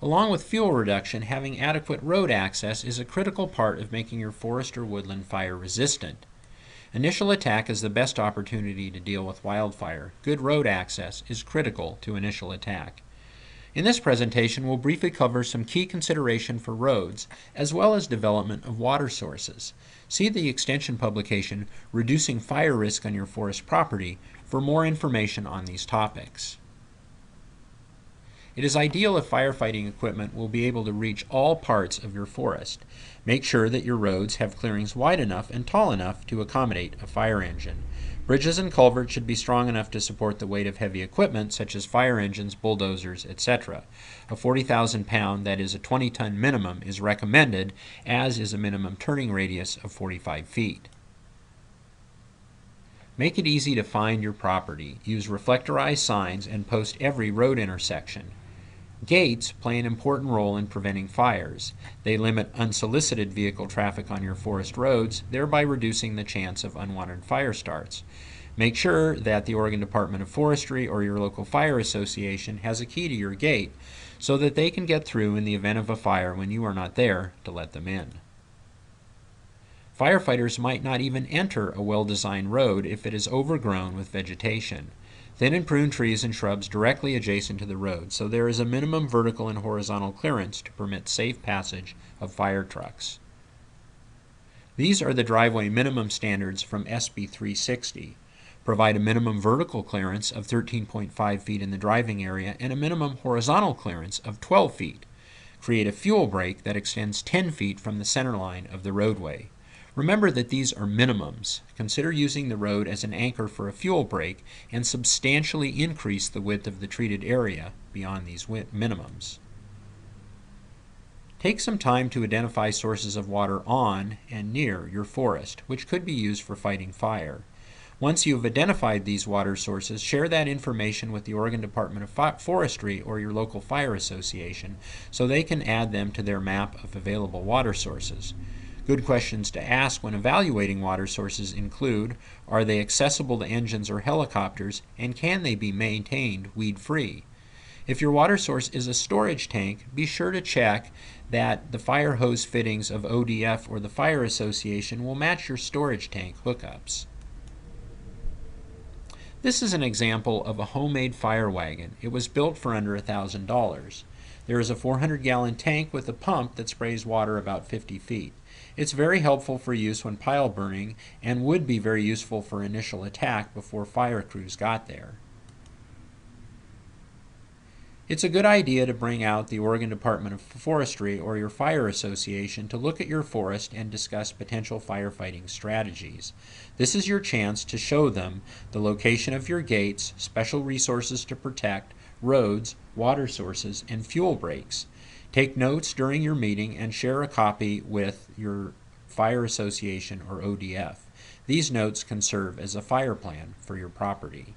Along with fuel reduction, having adequate road access is a critical part of making your forest or woodland fire resistant. Initial attack is the best opportunity to deal with wildfire. Good road access is critical to initial attack. In this presentation, we'll briefly cover some key consideration for roads, as well as development of water sources. See the extension publication, Reducing Fire Risk on Your Forest Property, for more information on these topics. It is ideal if firefighting equipment will be able to reach all parts of your forest. Make sure that your roads have clearings wide enough and tall enough to accommodate a fire engine. Bridges and culverts should be strong enough to support the weight of heavy equipment such as fire engines, bulldozers, etc. A 40,000-pound, that is a 20-ton minimum, is recommended, as is a minimum turning radius of 45 feet. Make it easy to find your property. Use reflectorized signs and post every road intersection. Gates play an important role in preventing fires. They limit unsolicited vehicle traffic on your forest roads, thereby reducing the chance of unwanted fire starts. Make sure that the Oregon Department of Forestry or your local fire association has a key to your gate so that they can get through in the event of a fire when you are not there to let them in. Firefighters might not even enter a well-designed road if it is overgrown with vegetation. Thin and prune trees and shrubs directly adjacent to the road, so there is a minimum vertical and horizontal clearance to permit safe passage of fire trucks. These are the driveway minimum standards from SB 360. Provide a minimum vertical clearance of 13.5 feet in the driving area and a minimum horizontal clearance of 12 feet. Create a fuel break that extends 10 feet from the center line of the roadway. Remember that these are minimums. Consider using the road as an anchor for a fuel break and substantially increase the width of the treated area beyond these minimums. Take some time to identify sources of water on and near your forest, which could be used for fighting fire. Once you have identified these water sources, share that information with the Oregon Department of Forestry or your local fire association so they can add them to their map of available water sources. Good questions to ask when evaluating water sources include, are they accessible to engines or helicopters, and can they be maintained weed-free? If your water source is a storage tank, be sure to check that the fire hose fittings of ODF or the fire association will match your storage tank hookups. This is an example of a homemade fire wagon. It was built for under $1,000. There is a 400-gallon tank with a pump that sprays water about 50 feet. It's very helpful for use when pile burning and would be very useful for initial attack before fire crews got there. It's a good idea to bring out the Oregon Department of Forestry or your fire association to look at your forest and discuss potential firefighting strategies. This is your chance to show them the location of your gates, special resources to protect, roads, water sources, and fuel breaks. Take notes during your meeting and share a copy with your fire association or ODF. These notes can serve as a fire plan for your property.